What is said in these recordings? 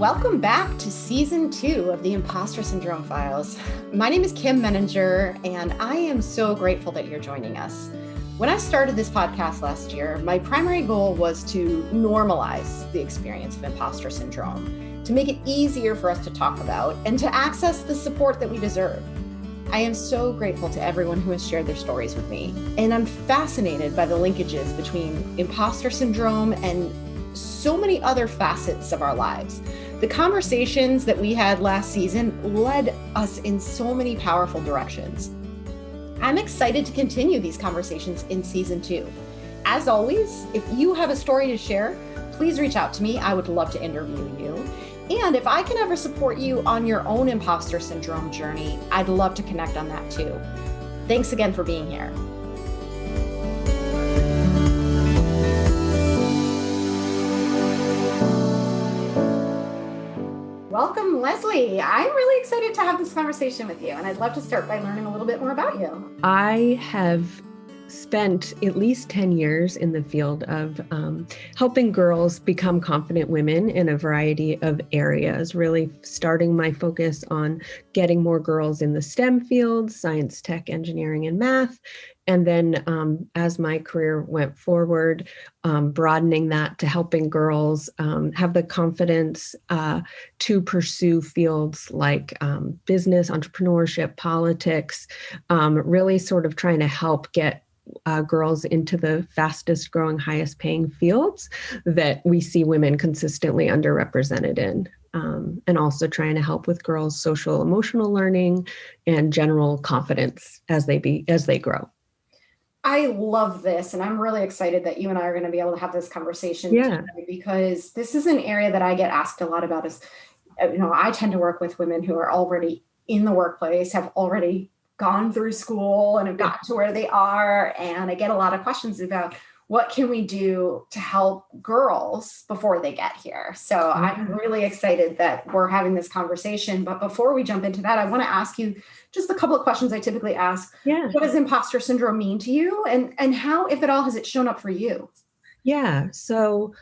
Welcome back to season 2 of the Impostor Syndrome Files. My name is Kim Menninger, and I am so grateful that you're joining us. When I started this podcast last year, my primary goal was to normalize the experience of imposter syndrome, to make it easier for us to talk about, and to access the support that we deserve. I am so grateful to everyone who has shared their stories with me, and I'm fascinated by the linkages between imposter syndrome and so many other facets of our lives. The conversations that we had last season led us in so many powerful directions. I'm excited to continue these conversations in season 2. As always, if you have a story to share, please reach out to me. I would love to interview you. And if I can ever support you on your own imposter syndrome journey, I'd love to connect on that too. Thanks again for being here. Welcome, Leslie. I'm really excited to have this conversation with you, and I'd love to start by learning a little bit more about you. I have spent at least 10 years in the field of helping girls become confident women in a variety of areas, really starting my focus on getting more girls in the STEM fields, science, tech, engineering, and math. And then as my career went forward, broadening that to helping girls have the confidence to pursue fields like business, entrepreneurship, politics, really sort of trying to help get girls into the fastest growing, highest paying fields that we see women consistently underrepresented in. And also trying to help with girls' social emotional learning and general confidence as they grow. I love this, and I'm really excited that you and I are going to be able to have this conversation today, because this is an area that I get asked a lot about. I tend to work with women who are already in the workplace, have already gone through school and have got to where they are, and I get a lot of questions about what can we do to help girls before they get here. So I'm really excited that we're having this conversation. But before we jump into that, I want to ask you just a couple of questions I typically ask. What does imposter syndrome mean to you? And how, if at all, has it shown up for you? Yeah. So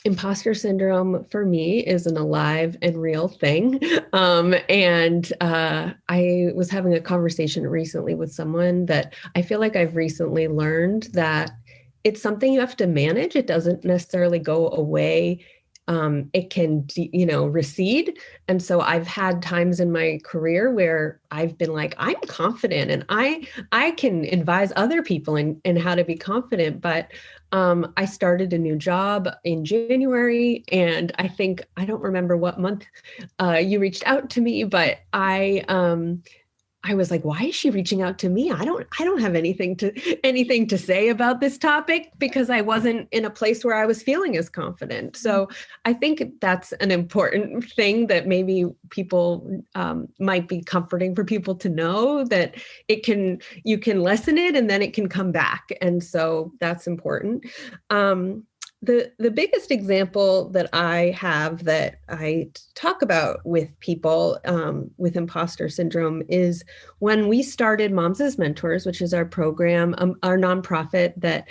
imposter syndrome for me is an alive and real thing. I was having a conversation recently with someone that I feel like I've recently learned that it's something you have to manage. It doesn't necessarily go away. It can, recede. And so I've had times in my career where I've been like, I'm confident and I can advise other people in how to be confident. But I started a new job in January, and I don't remember what month you reached out to me, but I was like, why is she reaching out to me? I don't have anything to say about this topic, because I wasn't in a place where I was feeling as confident. So I think that's an important thing that maybe people might be comforting for people to know, that you can lessen it and then it can come back. And so that's important. The biggest example that I have that I talk about with people with imposter syndrome is when we started Moms as Mentors, which is our program, our nonprofit that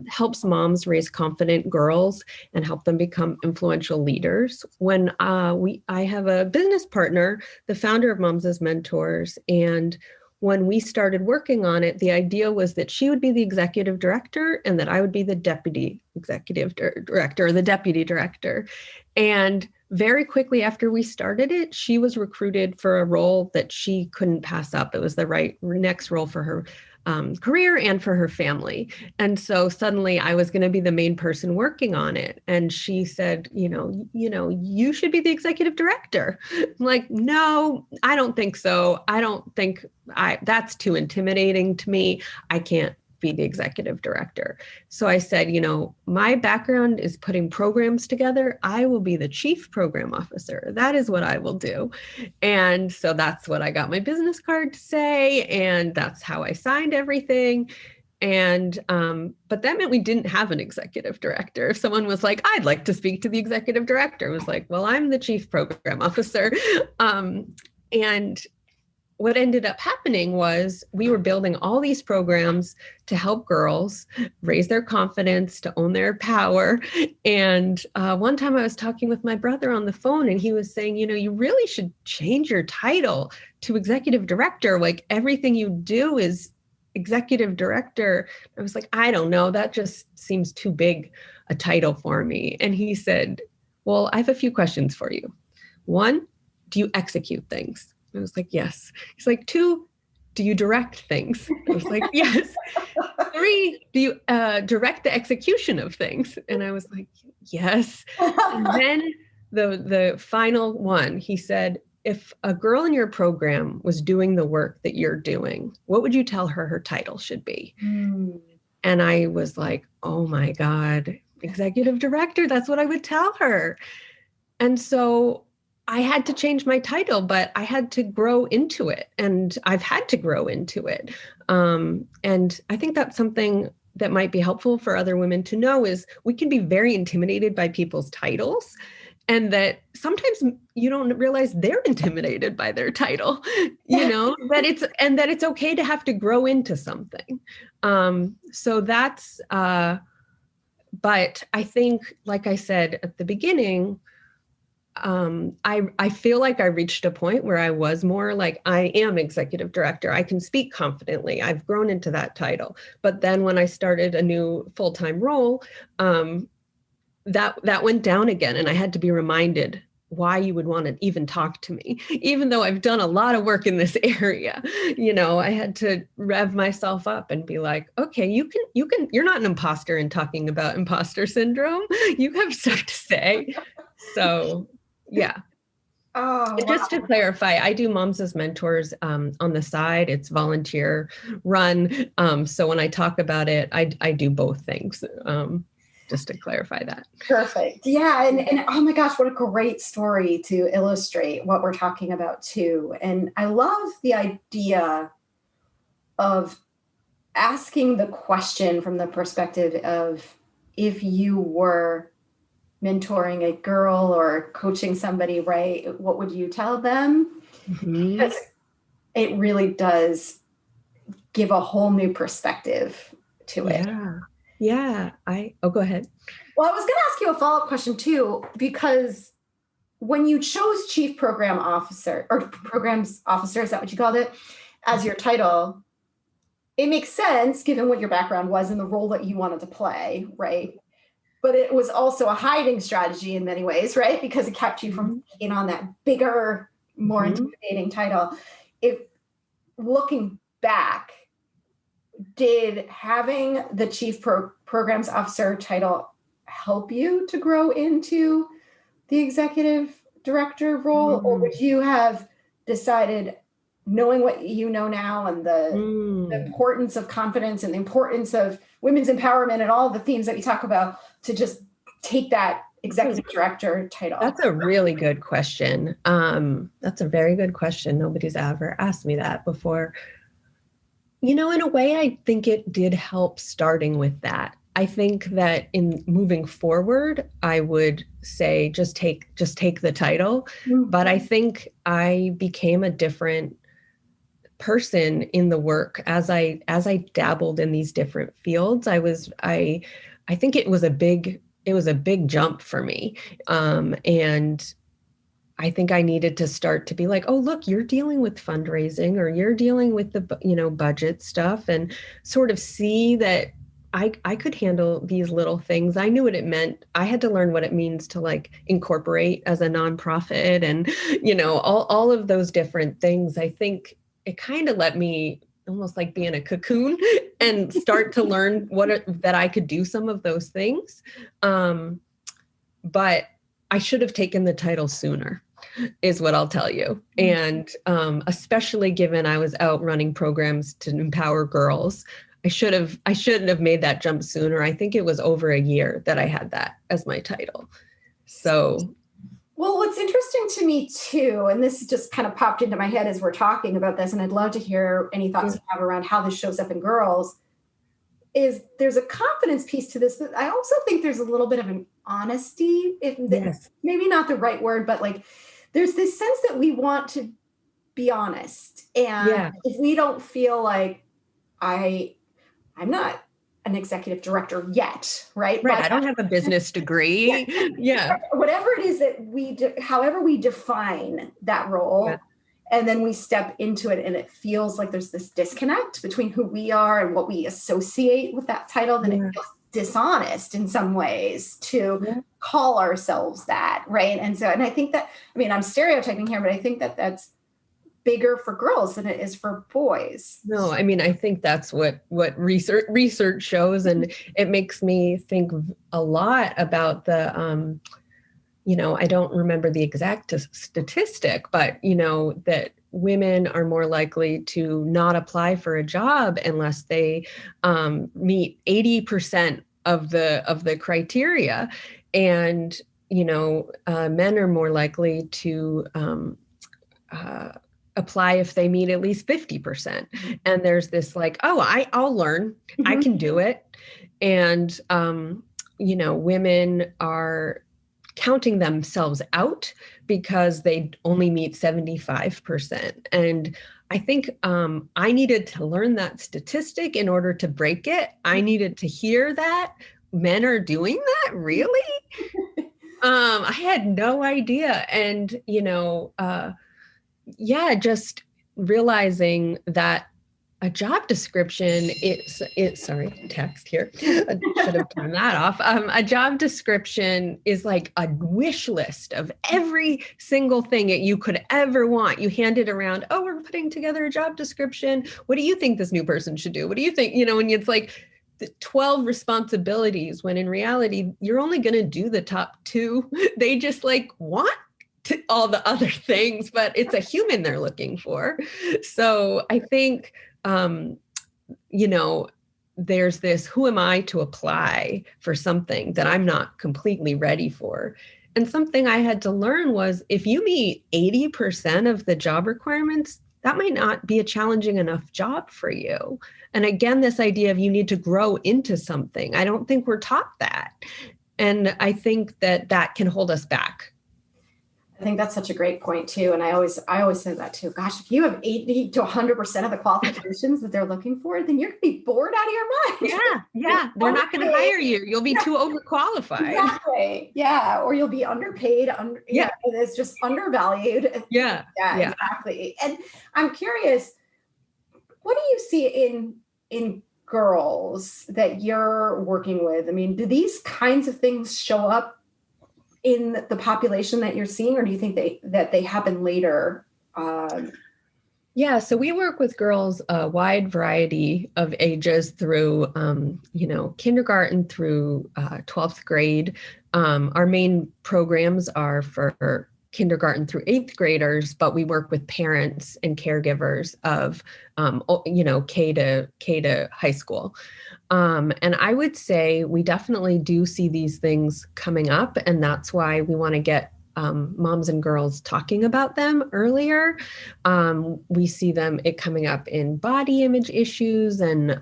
helps moms raise confident girls and help them become influential leaders. When I have a business partner, the founder of Moms as Mentors, and when we started working on it, the idea was that she would be the executive director and that I would be the deputy executive director, or the deputy director. And very quickly after we started it, she was recruited for a role that she couldn't pass up. It was the right next role for her career and for her family. And so suddenly I was going to be the main person working on it. And she said, you should be the executive director. I'm like, no, I don't think so. I don't think that's too intimidating to me. I can't be the executive director. So I said, my background is putting programs together. I will be the chief program officer. That is what I will do. And so that's what I got my business card to say. And that's how I signed everything. And, but that meant we didn't have an executive director. If someone was like, I'd like to speak to the executive director, I was like, well, I'm the chief program officer. And what ended up happening was we were building all these programs to help girls raise their confidence, to own their power. And one time I was talking with my brother on the phone, and he was saying, you really should change your title to executive director. Like, everything you do is executive director. I was like, I don't know. That just seems too big a title for me. And he said, well, I have a few questions for you. One, do you execute things? I was like, yes. He's like, 2, do you direct things? I was like, yes. 3, do you direct the execution of things? And I was like, yes. And then the final one, he said, if a girl in your program was doing the work that you're doing, what would you tell her title should be? And I was like, oh my God, executive director, that's what I would tell her. And so I had to change my title, but I had to grow into it. And I've had to grow into it. And I think that's something that might be helpful for other women to know is we can be very intimidated by people's titles, and that sometimes you don't realize they're intimidated by their title, that it's okay to have to grow into something. So that's, but I think, like I said at the beginning, I feel like I reached a point where I was more like, I am executive director. I can speak confidently. I've grown into that title. But then when I started a new full-time role, that went down again. And I had to be reminded why you would want to even talk to me, even though I've done a lot of work in this area. I had to rev myself up and be like, okay, you're not an imposter in talking about imposter syndrome. You have stuff to say. So yeah. Oh, and just to clarify, I do Moms as Mentors on the side. It's volunteer run. So when I talk about it, I do both things. Just to clarify that. Perfect. Yeah. And oh my gosh, what a great story to illustrate what we're talking about too. And I love the idea of asking the question from the perspective of, if you were mentoring a girl or coaching somebody, right, what would you tell them? Because it really does give a whole new perspective to it. Yeah. Go ahead. Well, I was going to ask you a follow-up question too, because when you chose Chief Program Officer or Programs Officer, is that what you called it, as your title, it makes sense given what your background was and the role that you wanted to play, right? But it was also a hiding strategy in many ways, right? Because it kept you from taking on that bigger, more intimidating title. If looking back, did having the Chief Programs Officer title help you to grow into the executive director role? Or would you have decided, knowing what you know now and the importance of confidence and the importance of women's empowerment and all the themes that we talk about, to just take that executive director title? That's a really good question. That's a very good question. Nobody's ever asked me that before. In a way, I think it did help starting with that. I think that in moving forward, I would say just take the title. But I think I became a different person in the work as I dabbled in these different fields. I think it was a big jump for me. And I think I needed to start to be like, oh, look, you're dealing with fundraising, or you're dealing with the, budget stuff, and sort of see that I could handle these little things. I knew what it meant. I had to learn what it means to like incorporate as a nonprofit and, all of those different things. I think it kind of let me almost like be in a cocoon and start to learn that I could do some of those things. But I should have taken the title sooner, is what I'll tell you. And especially given I was out running programs to empower girls, I should have made that jump sooner. I think it was over a year that I had that as my title. So, well, what's interesting to me too, and this just kind of popped into my head as we're talking about this, and I'd love to hear any thoughts you have around how this shows up in girls, is there's a confidence piece to this, but I also think there's a little bit of an honesty, maybe not the right word, but like there's this sense that we want to be honest. And Yeah. if we don't feel like I'm not an executive director yet, right? Right. But I don't have a business degree. Yeah. whatever it is that we do, however we define that role, Yeah. and then we step into it and it feels like there's this disconnect between who we are and what we associate with that title, then it feels dishonest in some ways to call ourselves that, right? And I think that, I mean, I'm stereotyping here, but I think that that's bigger for girls than it is for boys. No, I mean, I think that's what research shows, and it makes me think a lot about the I don't remember the exact statistic, but that women are more likely to not apply for a job unless they meet 80% of the criteria, and men are more likely to apply if they meet at least 50%. And there's this like, I'll learn, I can do it. And women are counting themselves out because they only meet 75%. And I think I needed to learn that statistic in order to break it. I needed to hear that men are doing that, really? I had no idea. And, just realizing that a job description, sorry, text here. I should have turned that off. A job description is like a wish list of every single thing that you could ever want. You hand it around. Oh, we're putting together a job description. What do you think this new person should do? What do you think? And it's like 12 responsibilities, when in reality, you're only going to do the top 2. They just like want all the other things, but it's a human they're looking for. So I think, there's this, who am I to apply for something that I'm not completely ready for? And something I had to learn was, if you meet 80% of the job requirements, that might not be a challenging enough job for you. And again, this idea of you need to grow into something, I don't think we're taught that. And I think that can hold us back. I think that's such a great point too. And I always say that too. Gosh, if you have 80 to 100% of the qualifications that they're looking for, then you're going to be bored out of your mind. Yeah. They're not going to hire you. You'll be too overqualified. Exactly. Yeah. Or you'll be underpaid. It's just undervalued. Yeah. Exactly. And I'm curious, what do you see in girls that you're working with? I mean, do these kinds of things show up in the population that you're seeing, or do you think that they happen later? So we work with girls a wide variety of ages through, kindergarten through 12th grade. Our main programs are for kindergarten through 8th graders, but we work with parents and caregivers of, K to high school. And I would say we definitely do see these things coming up, and that's why we want to get moms and girls talking about them earlier. We see it coming up in body image issues and,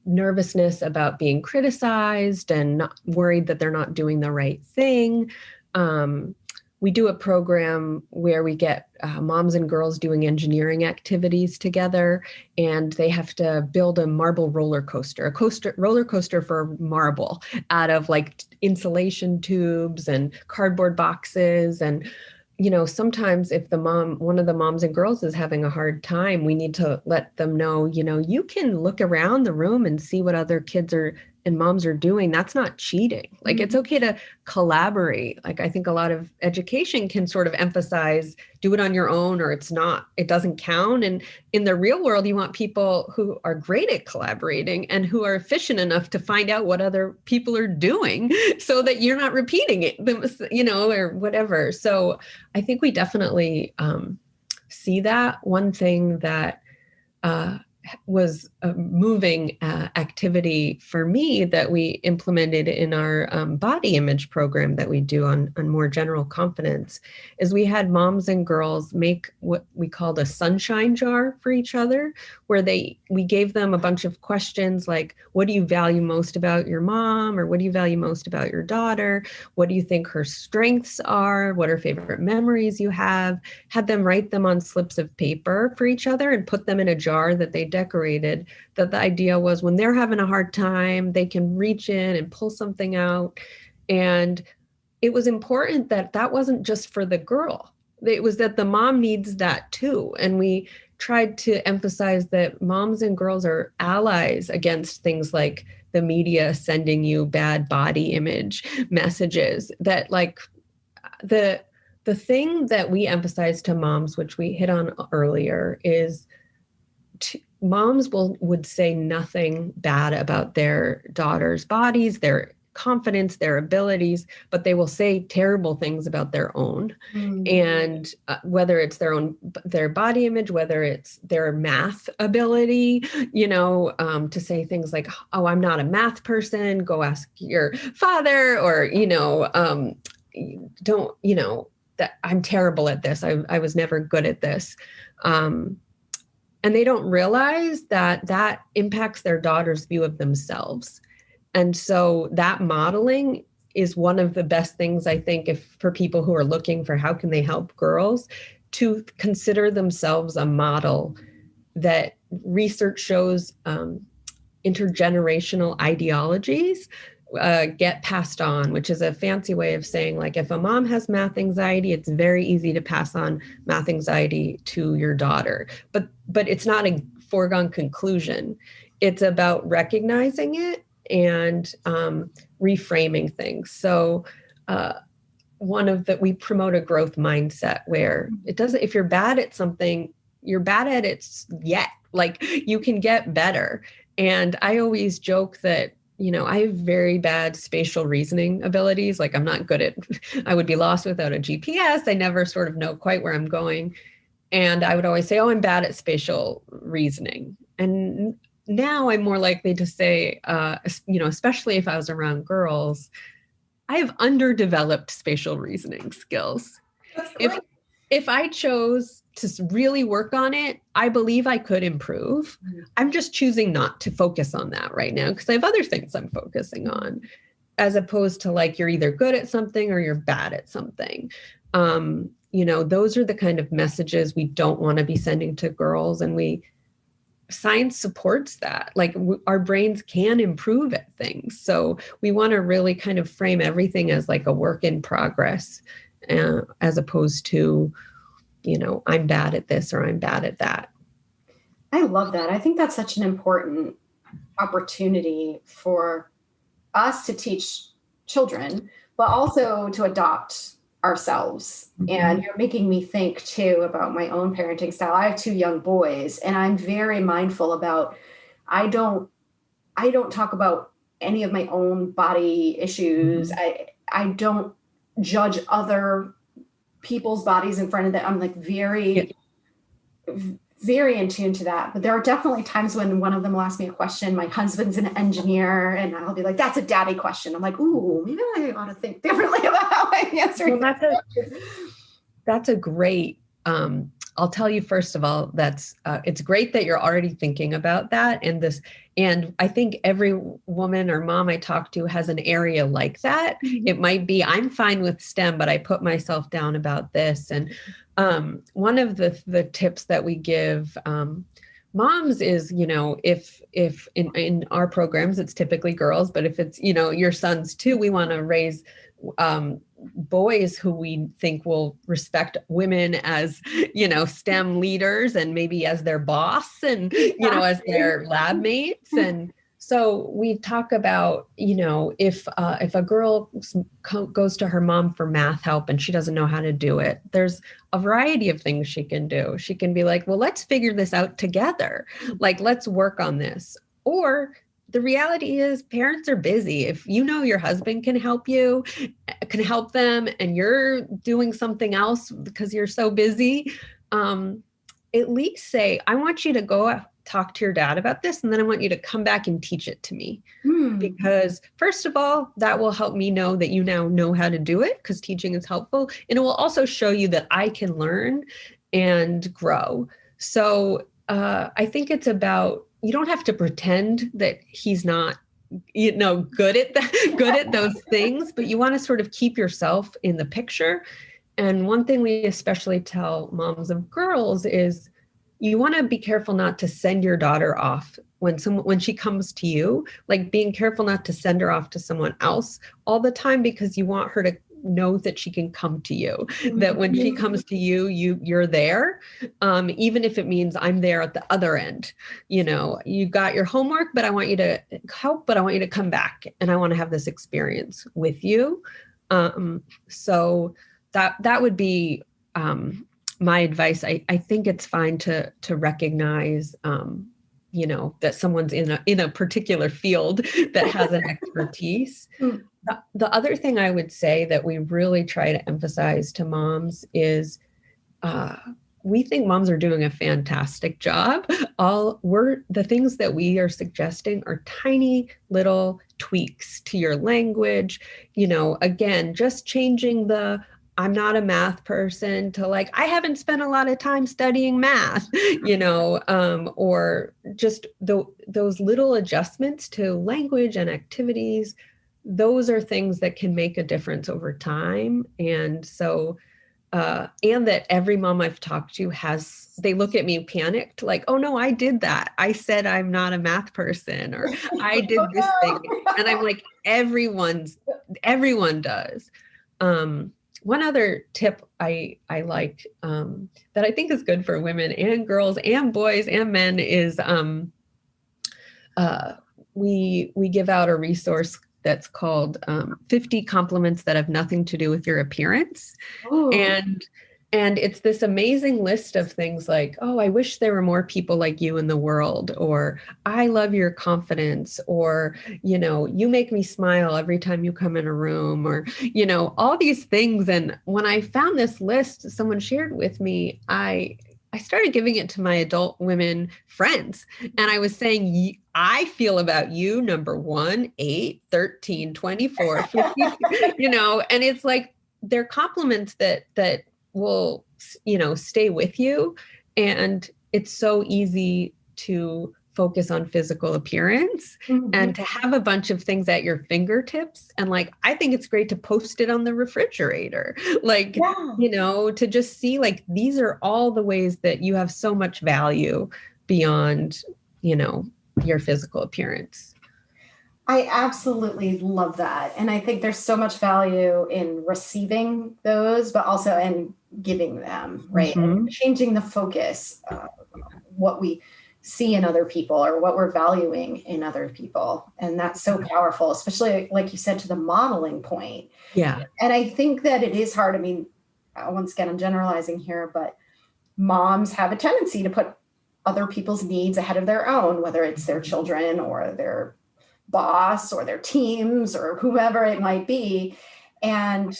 nervousness about being criticized and not worried that they're not doing the right thing. We do a program where we get moms and girls doing engineering activities together, and they have to build a marble roller coaster for marble out of like insulation tubes and cardboard boxes. And sometimes if one of the moms and girls is having a hard time, we need to let them know, you can look around the room and see what other kids and moms are doing. That's not cheating. Like, it's okay to collaborate. Like, I think a lot of education can sort of emphasize, do it on your own, or it doesn't count. And in the real world, you want people who are great at collaborating and who are efficient enough to find out what other people are doing so that you're not repeating it, or whatever. So I think we definitely see that. One thing that was a moving activity for me that we implemented in our body image program that we do on more general confidence is we had moms and girls make what we called a sunshine jar for each other, where we gave them a bunch of questions like, what do you value most about your mom? Or what do you value most about your daughter? What do you think her strengths are? What are favorite memories you have? Had them write them on slips of paper for each other and put them in a jar that they decorated. That the idea was when they're having a hard time, they can reach in and pull something out. And it was important that that wasn't just for the girl. It was that the mom needs that too. And we tried to emphasize that moms and girls are allies against things like the media sending you bad body image messages. That like the thing that we emphasize to moms, which we hit on earlier, is moms would say nothing bad about their daughters' bodies, their confidence, their abilities, but they will say terrible things about their own. And whether it's their body image, whether it's their math ability, to say things like, oh, I'm not a math person, go ask your father, or, that I'm terrible at this. I was never good at this. And they don't realize that impacts their daughter's view of themselves. And so that modeling is one of the best things, I think, for people who are looking for how can they help girls, to consider themselves a model. That research shows intergenerational ideologies get passed on, which is a fancy way of saying, like, if a mom has math anxiety, it's very easy to pass on math anxiety to your daughter. But it's not a foregone conclusion. It's about recognizing it and reframing things. So we promote a growth mindset where if you're bad at something, you're bad at it yet. Like, you can get better. And I always joke that, I have very bad spatial reasoning abilities. Like, I'm not good I would be lost without a GPS. I never sort of know quite where I'm going. And I would always say, oh, I'm bad at spatial reasoning. And now I'm more likely to say, especially if I was around girls, I have underdeveloped spatial reasoning skills. If I chose to really work on it, I believe I could improve. I'm just choosing not to focus on that right now because I have other things I'm focusing on, as opposed to like, you're either good at something or you're bad at something. Those are the kind of messages we don't want to be sending to girls. And science supports that. Like, our brains can improve at things. So we want to really kind of frame everything as like a work in progress, as opposed to, I'm bad at this or I'm bad at that. I love that. I think that's such an important opportunity for us to teach children, but also to adopt ourselves. And you're making me think too about my own parenting style. I have 2 young boys, and I'm very mindful about, I don't talk about any of my own body issues. I don't judge other people's bodies in front of them. I'm like very in tune to that. But there are definitely times when one of them will ask me a question. My husband's an engineer, and I'll be like, that's a daddy question. I'm like, ooh, maybe I ought to think differently about how I'm answering. Well, that's a great, I'll tell you, first of all, it's great that you're already thinking about that. And I think every woman or mom I talk to has an area like that. It might be, I'm fine with STEM, but I put myself down about this. And one of the tips that we give moms is, if in our programs, it's typically girls, but if it's, your sons too, we want to raise boys who we think will respect women as, STEM leaders and maybe as their boss and, as their lab mates. And so we talk about, if a girl goes to her mom for math help and she doesn't know how to do it, there's a variety of things she can do. She can be like, well, let's figure this out together. Like, let's work on this. Or the reality is parents are busy. If your husband can help them and you're doing something else because you're so busy, at least say, I want you to go talk to your dad about this, and then I want you to come back and teach it to me. Because first of all, that will help me know that you now know how to do it, because teaching is helpful. And it will also show you that I can learn and grow. So I think it's about, you don't have to pretend that he's not, good at those things, but you want to sort of keep yourself in the picture. And one thing we especially tell moms of girls is you want to be careful not to send your daughter off when she comes to you, like being careful not to send her off to someone else all the time, because you want her to know that she can come to you, that when she comes to you, you're there. Even if it means I'm there at the other end, you got your homework, but I want you to help, but I want you to come back and I want to have this experience with you. So that would be, my advice. I think it's fine to recognize, that someone's in a particular field that has an expertise. The other thing I would say that we really try to emphasize to moms is we think moms are doing a fantastic job. The things that we are suggesting are tiny little tweaks to your language. Again, just changing the I'm not a math person to like, I haven't spent a lot of time studying math, or just those little adjustments to language and activities. Those are things that can make a difference over time. And so, and that every mom I've talked to they look at me panicked, like, oh no, I did that. I said I'm not a math person, or I did this thing. And I'm like, everyone does. One other tip I like that I think is good for women and girls and boys and men is we give out a resource that's called 50 compliments that have nothing to do with your appearance. Ooh. And it's this amazing list of things like, oh, I wish there were more people like you in the world, or I love your confidence, or, you make me smile every time you come in a room, or, all these things. And when I found this list, someone shared with me, I started giving it to my adult women friends. And I was saying, I feel about you, number 1, 8, 13, 24, 50, and it's like, they're compliments that will, stay with you. And it's so easy to focus on physical appearance and to have a bunch of things at your fingertips. And like, I think it's great to post it on the refrigerator, like, to just see like, these are all the ways that you have so much value beyond, your physical appearance. I absolutely love that. And I think there's so much value in receiving those, but also in giving them, right? And changing the focus, what we see in other people or what we're valuing in other people. And that's so powerful, especially like you said, to the modeling point. Yeah. And I think that it is hard. I mean, once again, I'm generalizing here, but moms have a tendency to put other people's needs ahead of their own, whether it's their children or their boss or their teams or whoever it might be. And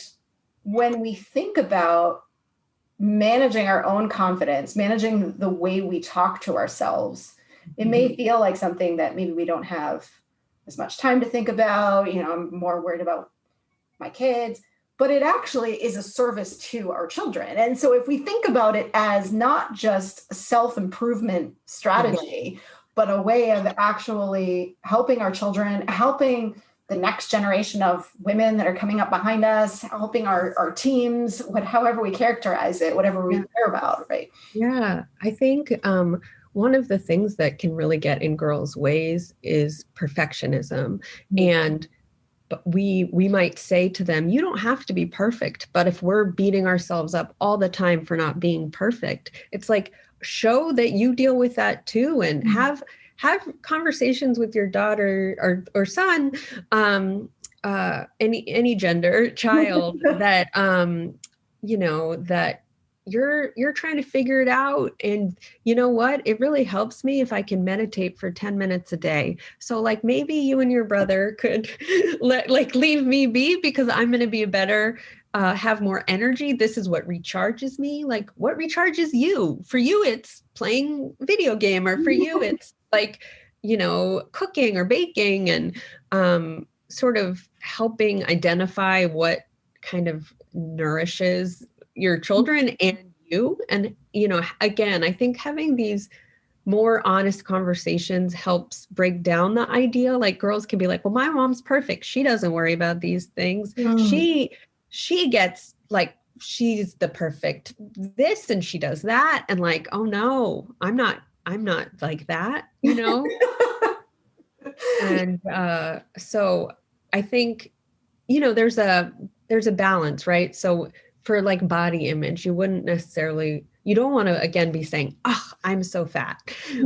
when we think about managing our own confidence, managing the way we talk to ourselves, it may feel like something that maybe we don't have as much time to think about. I'm more worried about my kids, but it actually is a service to our children. And so if we think about it as not just a self-improvement strategy, but a way of actually helping our children, helping the next generation of women that are coming up behind us, helping our teams, however we characterize it, whatever we care about, right? Yeah, I think one of the things that can really get in girls' ways is perfectionism. And we might say to them, you don't have to be perfect. But if we're beating ourselves up all the time for not being perfect, it's like, show that you deal with that too, and have conversations with your daughter or son, any gender child that, that you're trying to figure it out. And you know what? It really helps me if I can meditate for 10 minutes a day. So like maybe you and your brother could leave me be, because I'm going to be a better, have more energy. This is what recharges me. Like what recharges you? For you, it's playing video game, or for you, it's like, cooking or baking, and sort of helping identify what kind of nourishes your children and you. And, again, I think having these more honest conversations helps break down the idea. Like girls can be like, well, my mom's perfect. She doesn't worry about these things. She gets like, she's the perfect this and she does that. And like, oh no, I'm not like that, And so I think, there's a balance, right? So for like body image, you don't want to, again, be saying, oh, I'm so fat,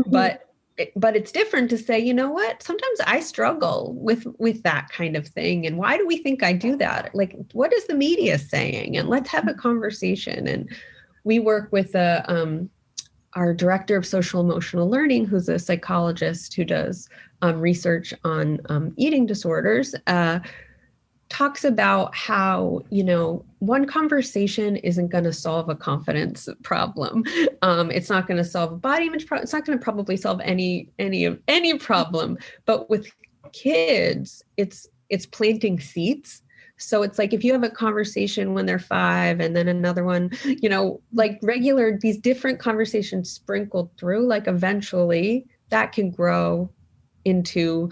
but it's different to say, you know what, sometimes I struggle with that kind of thing. And why do we think I do that? Like, what is the media saying? And let's have a conversation. And we work with our director of social emotional learning, who's a psychologist who does research on eating disorders, talks about how, one conversation isn't going to solve a confidence problem. It's not going to solve a body image problem. It's not going to probably solve any problem. But with kids, it's planting seeds. So it's like if you have a conversation when they're 5 and then another one, like these different conversations sprinkled through, like eventually that can grow into,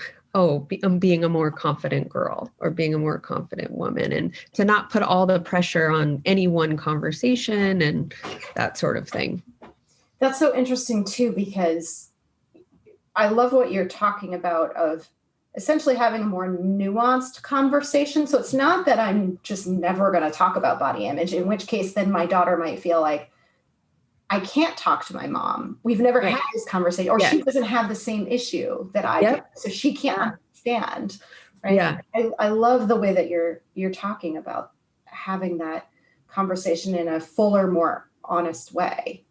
being a more confident girl or being a more confident woman, and to not put all the pressure on any one conversation and that sort of thing. That's so interesting too, because I love what you're talking about of essentially having a more nuanced conversation. So it's not that I'm just never going to talk about body image, in which case then my daughter might feel like I can't talk to my mom. We've never had this conversation, or she doesn't have the same issue that I do, so she can't understand. Right? Yeah. I love the way that you're talking about having that conversation in a fuller, more honest way.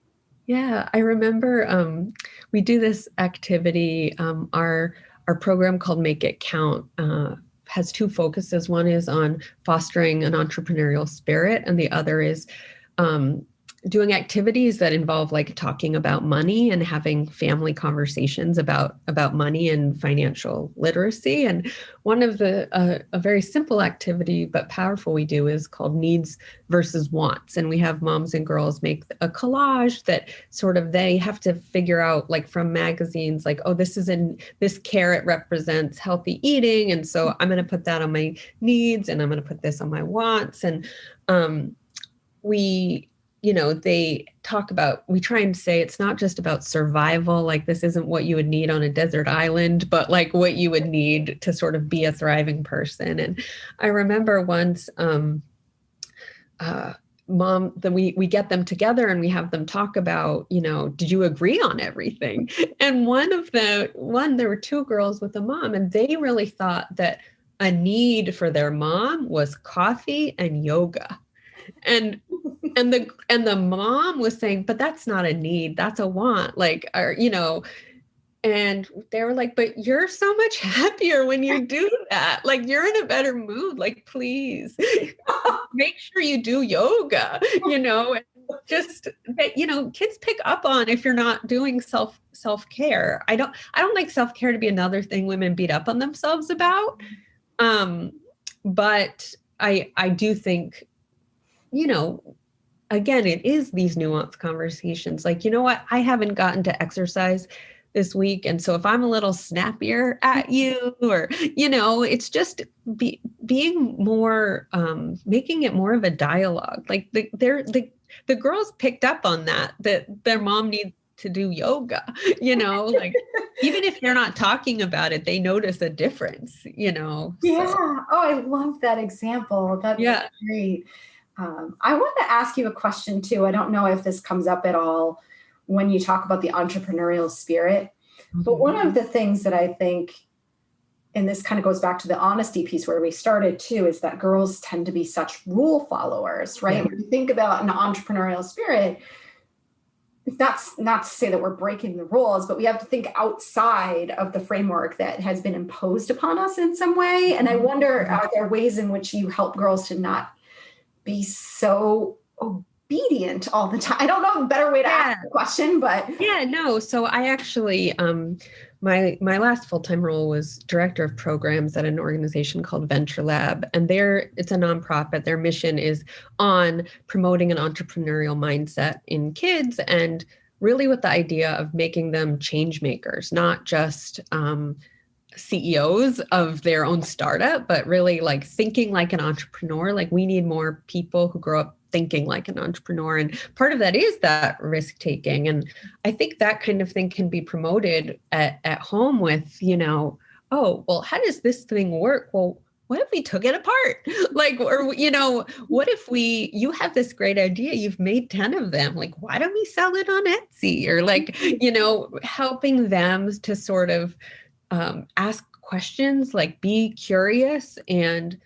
Yeah, I remember we do this activity. Our program called Make It Count has 2 focuses. One is on fostering an entrepreneurial spirit, and the other is doing activities that involve like talking about money and having family conversations about money and financial literacy. And one of a very simple activity but powerful we do is called needs versus wants. And we have moms and girls make a collage that sort of they have to figure out, like from magazines, like, oh, this carrot represents healthy eating, and so I'm going to put that on my needs and I'm going to put this on my wants. And they talk about, we try and say it's not just about survival, like this isn't what you would need on a desert island, but like what you would need to sort of be a thriving person. And I remember once, we get them together and we have them talk about, did you agree on everything? And there were 2 girls with a mom, and they really thought that a need for their mom was coffee and yoga. And the mom was saying, but that's not a need, that's a want. Like, and they were like, but you're so much happier when you do that. Like, you're in a better mood. Like, please make sure you do yoga, and just that, kids pick up on if you're not doing self-care. I don't like self-care to be another thing women beat up on themselves about. But I do think, again, it is these nuanced conversations. Like, you know what? I haven't gotten to exercise this week. And so if I'm a little snappier at you, or, it's just being more, making it more of a dialogue. Like the girls picked up on that their mom needs to do yoga, like even if they're not talking about it, they notice a difference, Yeah. So. Oh, I love that example. That's great. I want to ask you a question too. I don't know if this comes up at all when you talk about the entrepreneurial spirit, but one of the things that I think and this kind of goes back to the honesty piece where we started too, is that girls tend to be such rule followers, right? Yeah. When you think about an entrepreneurial spirit, that's not to say that we're breaking the rules, but we have to think outside of the framework that has been imposed upon us in some way. And I wonder, are there ways in which you help girls to not be so obedient all the time? I don't know a better way to ask the question, but no. So I actually, my last full-time role was director of programs at an organization called VentureLab, and it's a nonprofit. Their mission is on promoting an entrepreneurial mindset in kids, and really with the idea of making them change makers, not just CEOs of their own startup, but really like thinking like an entrepreneur. Like we need more people who grow up thinking like an entrepreneur. And part of that is that risk taking. And I think that kind of thing can be promoted at home with, oh, well, how does this thing work? Well, what if we took it apart? Like, or, what if you have this great idea, you've made 10 of them. Like, why don't we sell it on Etsy? Or like, helping them to sort of ask questions, like be curious, and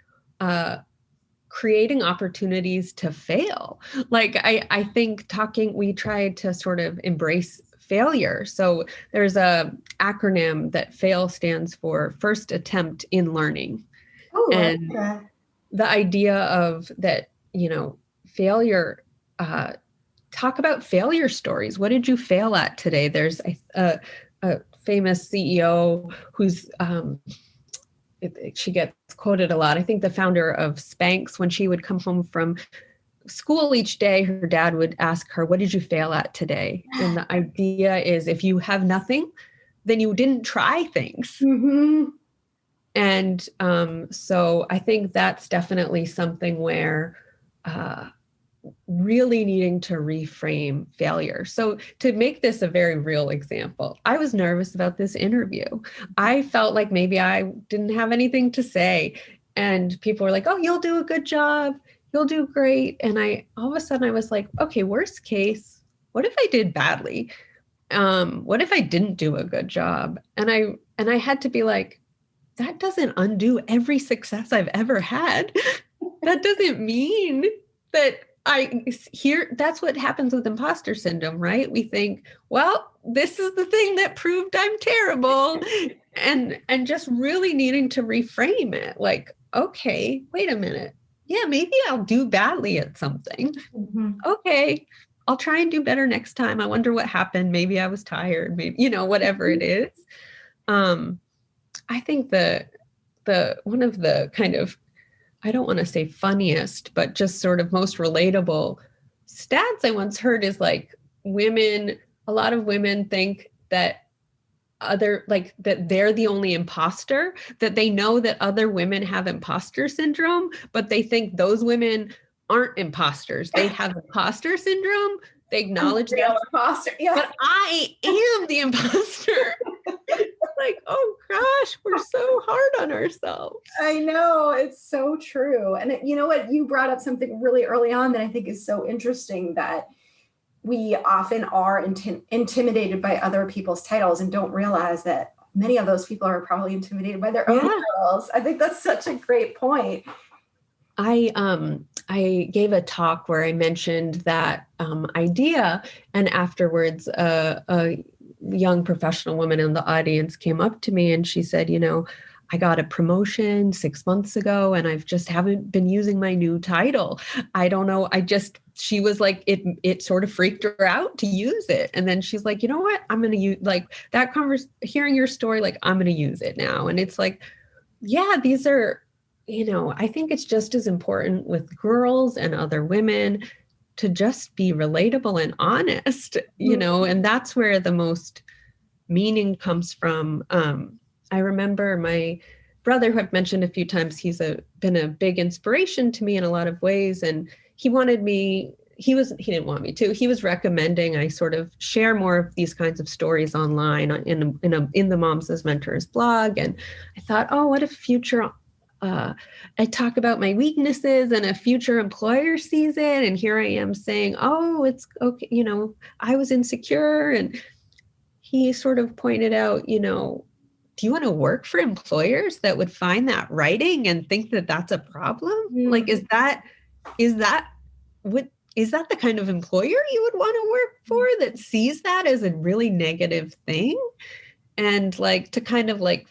creating opportunities to fail. Like I think we tried to sort of embrace failure. So there's a acronym that FAIL stands for first attempt in learning. Oh, and okay. The idea of that, failure, talk about failure stories. What did you fail at today? There's a famous CEO who's she gets quoted a lot. I think the founder of Spanx, when she would come home from school each day, her dad would ask her, what did you fail at today? And the idea is if you have nothing, then you didn't try things. Mm-hmm. And so I think that's definitely something where really needing to reframe failure. So to make this a very real example, I was nervous about this interview. I felt like maybe I didn't have anything to say. And people were like, oh, you'll do a good job. You'll do great. And all of a sudden I was like, okay, worst case, what if I did badly? What if I didn't do a good job? And I had to be like, that doesn't undo every success I've ever had. That doesn't mean that that's what happens with imposter syndrome, right? We think, well, this is the thing that proved I'm terrible. and just really needing to reframe it. Like, okay, wait a minute. Yeah, maybe I'll do badly at something. Mm-hmm. Okay, I'll try and do better next time. I wonder what happened. Maybe I was tired, maybe, whatever it is. I think the one of the kind of, I don't want to say funniest, but just sort of most relatable stats I once heard is like a lot of women think that that they're the only imposter, that they know that other women have imposter syndrome, but they think those women aren't imposters. They have imposter syndrome. They acknowledge that, imposter. Yeah. But I am the imposter. Like, oh gosh, we're so hard on ourselves. I know, it's so true. And you know what? You brought up something really early on that I think is so interesting, that we often are intimidated by other people's titles and don't realize that many of those people are probably intimidated by their own titles. I think that's such a great point. I gave a talk where I mentioned that idea, and afterwards a young professional woman in the audience came up to me and she said, I got a promotion 6 months ago and I've just haven't been using my new title. I don't know. She was like, it sort of freaked her out to use it. And then she's like, you know what? I'm going to use like that hearing your story, like I'm going to use it now. And it's like, yeah, these are, I think it's just as important with girls and other women to just be relatable and honest, and that's where the most meaning comes from. I remember my brother, who I've mentioned a few times, he's been a big inspiration to me in a lot of ways. And he didn't want me to, he was recommending I sort of share more of these kinds of stories online in the Moms as Mentors blog. And I thought, oh, what if future I talk about my weaknesses and a future employer sees it. And here I am saying, oh, it's okay. I was insecure. And he sort of pointed out, do you want to work for employers that would find that writing and think that that's a problem? Like, is that the kind of employer you would want to work for that sees that as a really negative thing? And like, to kind of like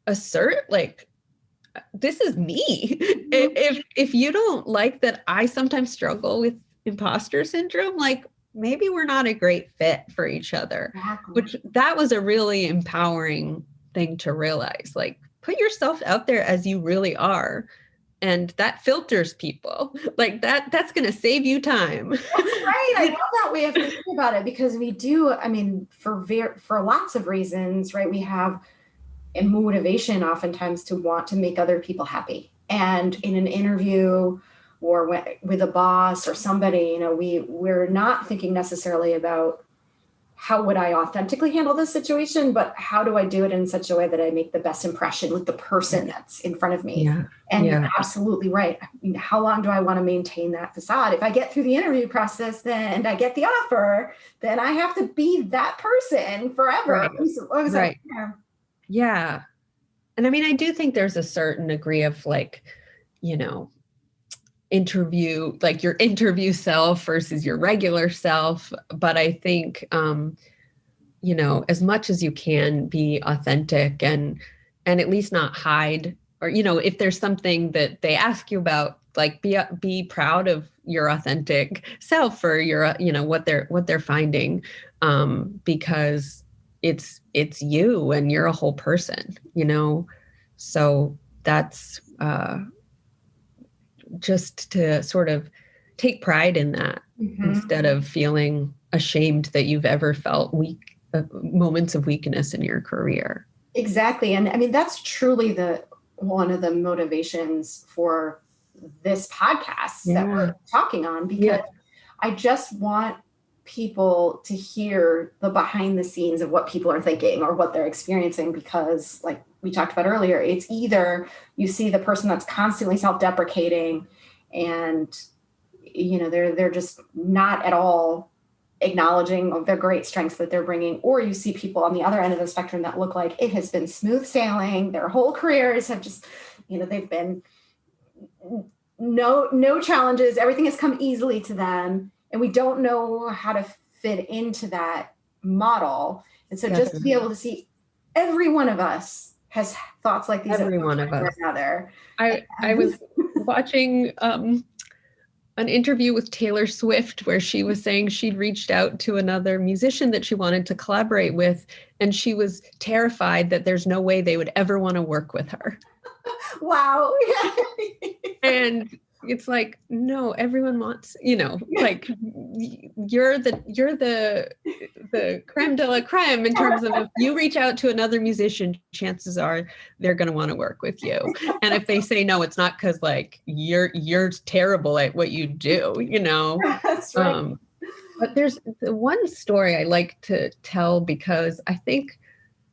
assert, like, this is me. If you don't like that I sometimes struggle with imposter syndrome, like, maybe we're not a great fit for each other. Exactly. Which, that was a really empowering thing to realize. Like, put yourself out there as you really are. And that filters people. Like, that's going to save you time. Right. I love that way of thinking about it, because we do, I mean, for lots of reasons, right? We have a motivation oftentimes to want to make other people happy. And in an interview or with a boss or somebody, you know, we're not thinking necessarily about how would I authentically handle this situation, but how do I do it in such a way that I make the best impression with the person that's in front of me? Yeah. And you're absolutely right. I mean, how long do I want to maintain that facade? If I get through the interview process, then I get the offer, then I have to be that person forever. Right. Yeah. And I mean, I do think there's a certain degree of like, you know, interview, like your interview self versus your regular self. But I think, you know, as much as you can, be authentic and at least not hide, or, you know, if there's something that they ask you about, like, be proud of your authentic self or your, you know, what they're finding, because it's you and you're a whole person, you know? So that's, just to sort of take pride in that, instead of feeling ashamed that you've ever felt moments of weakness in your career. Exactly. And I mean, that's truly one of the motivations for this podcast that we're talking on, because I just want people to hear the behind the scenes of what people are thinking or what they're experiencing, because like we talked about earlier, it's either you see the person that's constantly self-deprecating and, you know, they're just not at all acknowledging their great strengths that they're bringing, or you see people on the other end of the spectrum that look like it has been smooth sailing. Their whole careers have just, you know, they've been no challenges. Everything has come easily to them. And we don't know how to fit into that model. And so just to be able to see every one of us has thoughts like these. Every one of us. Another. I was watching an interview with Taylor Swift where she was saying she'd reached out to another musician that she wanted to collaborate with, and she was terrified that there's no way they would ever want to work with her. Wow. And it's like, no, everyone wants, you know, like you're the creme de la creme in terms of, if you reach out to another musician, chances are they're going to want to work with you. And if they say no, it's not because like you're terrible at what you do, you know. That's right. But there's the one story I like to tell, because I think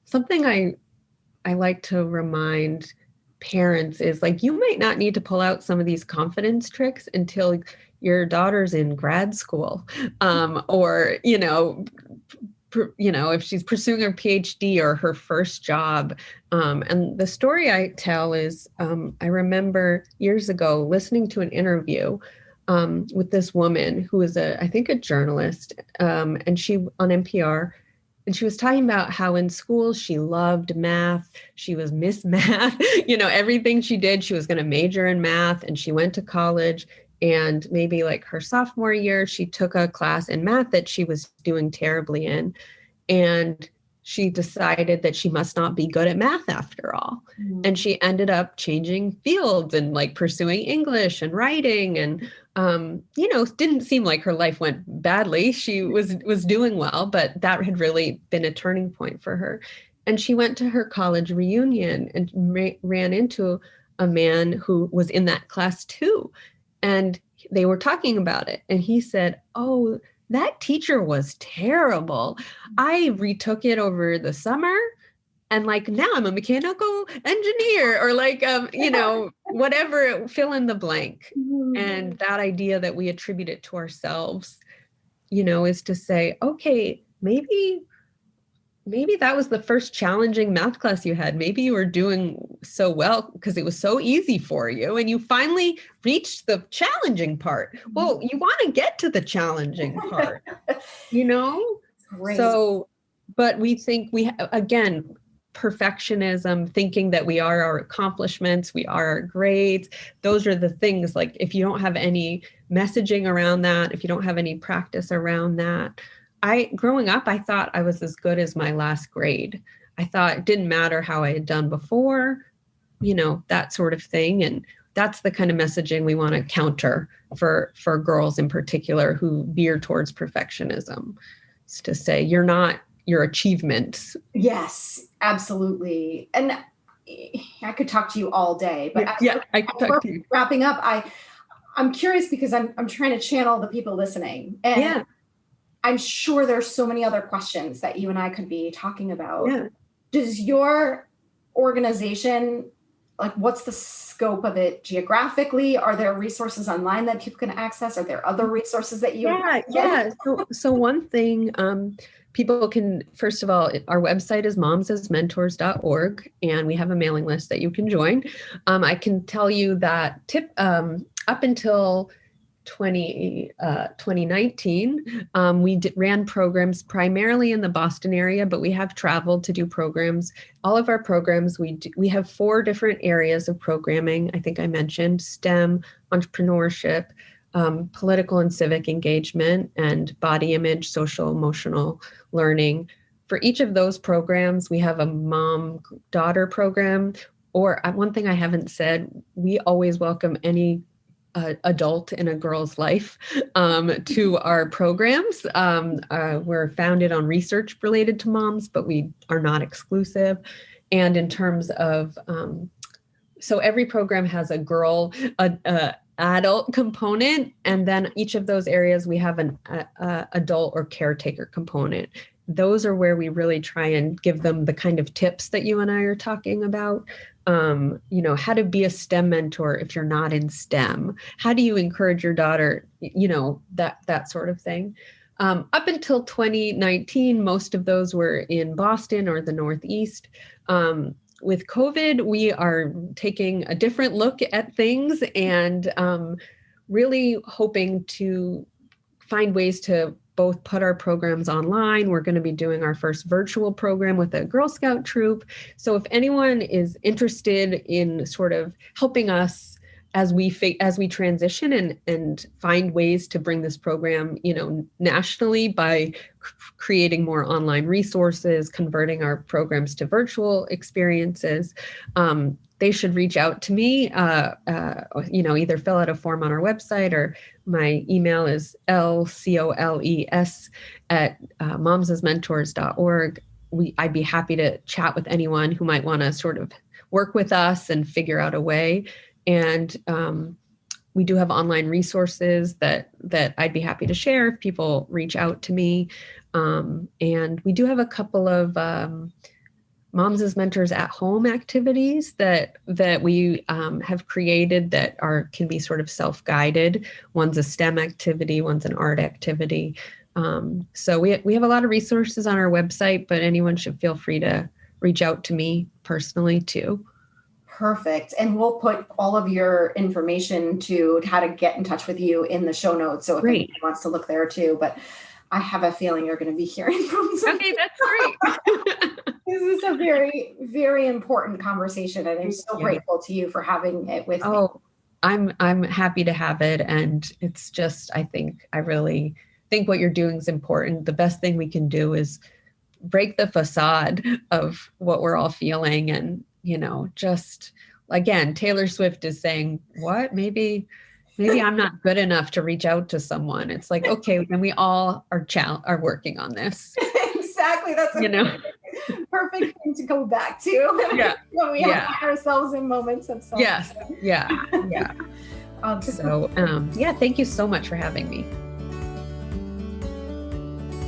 something I like to remind parents is, like, you might not need to pull out some of these confidence tricks until your daughter's in grad school, or, you know, if she's pursuing her PhD or her first job. And the story I tell is, I remember years ago listening to an interview with this woman who was I think a journalist, and she on NPR. And she was talking about how in school she loved math. She was Miss Math. You know, everything she did, she was going to major in math. And she went to college, and maybe like her sophomore year, she took a class in math that she was doing terribly in. And she decided that she must not be good at math after all. Mm-hmm. And she ended up changing fields and like pursuing English and writing. And, you know, didn't seem like her life went badly. She was doing well, but that had really been a turning point for her. And she went to her college reunion and ran into a man who was in that class too. And they were talking about it. And he said, "Oh, that teacher was terrible. I retook it over the summer, and like now I'm a mechanical engineer," or like, you know, whatever, fill in the blank. Mm-hmm. And that idea that we attribute it to ourselves, you know, is to say, okay, maybe maybe that was the first challenging math class you had. Maybe you were doing so well because it was so easy for you and you finally reached the challenging part. Well, you want to get to the challenging part, you know? Great. So, but we think again, perfectionism, thinking that we are our accomplishments, we are our grades. Those are the things, like if you don't have any messaging around that, if you don't have any practice around that. Growing up, I thought I was as good as my last grade. I thought it didn't matter how I had done before, that sort of thing. And that's the kind of messaging we want to counter for girls in particular who veer towards perfectionism. It's to say, you're not your achievements. Yes, absolutely. And I could talk to you all day, but I could talk to you. Wrapping up, I'm curious because I'm trying to channel the people listening. And I'm sure there's so many other questions that you and I could be talking about. Yeah. Does your organization, like, what's the scope of it geographically? Are there resources online that people can access? Are there other resources that you? Yeah. So one thing, people can, first of all, our website is womxn.org, and we have a mailing list that you can join. I can tell you that up until 2019, we ran programs primarily in the Boston area, but we have traveled to do programs. All of our programs, we have 4 different areas of programming. I think I mentioned STEM, entrepreneurship, political and civic engagement, and body image, social, emotional learning. For each of those programs, we have a mom-daughter program. Or one thing I haven't said, we always welcome any adult in a girl's life to our programs. We're founded on research related to moms, but we are not exclusive. And in terms of, so every program has a girl, adult component, and then each of those areas we have an adult or caretaker component. Those are where we really try and give them the kind of tips that you and I are talking about. How to be a STEM mentor if you're not in STEM. How do you encourage your daughter, that sort of thing. Up until 2019, most of those were in Boston or the Northeast. With COVID, we are taking a different look at things and really hoping to find ways to both put our programs online. We're going to be doing our first virtual program with a Girl Scout troop. So if anyone is interested in sort of helping us as we transition and find ways to bring this program, nationally by creating more online resources, converting our programs to virtual experiences, they should reach out to me, either fill out a form on our website, or my email is lcoles@momsasmentors.org. I'd be happy to chat with anyone who might want to sort of work with us and figure out a way. And we do have online resources that I'd be happy to share if people reach out to me. And we do have a couple of Moms as Mentors at Home activities that we have created that can be sort of self-guided. One's a STEM activity, one's an art activity. So we have a lot of resources on our website, but anyone should feel free to reach out to me personally too. Perfect. And we'll put all of your information to how to get in touch with you in the show notes. So if anyone wants to look there too, but I have a feeling you're going to be hearing from some. Okay, that's great. This is a very, very important conversation, and I'm so grateful to you for having it with me. Oh, I'm happy to have it, and it's just I really think what you're doing is important. The best thing we can do is break the facade of what we're all feeling, and just again, Taylor Swift is saying, "What? Maybe I'm not good enough to reach out to someone." It's like, okay, then we all are working on this. Exactly. That's a perfect thing to go back to. Yeah. When we have ourselves in moments of self. Yes. Yeah. Thank you so much for having me.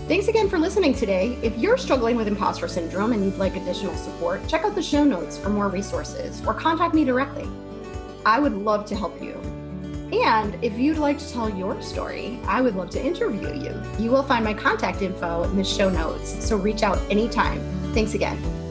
Thanks again for listening today. If you're struggling with imposter syndrome and you'd like additional support, check out the show notes for more resources or contact me directly. I would love to help you. And if you'd like to tell your story, I would love to interview you. You will find my contact info in the show notes, so reach out anytime. Thanks again.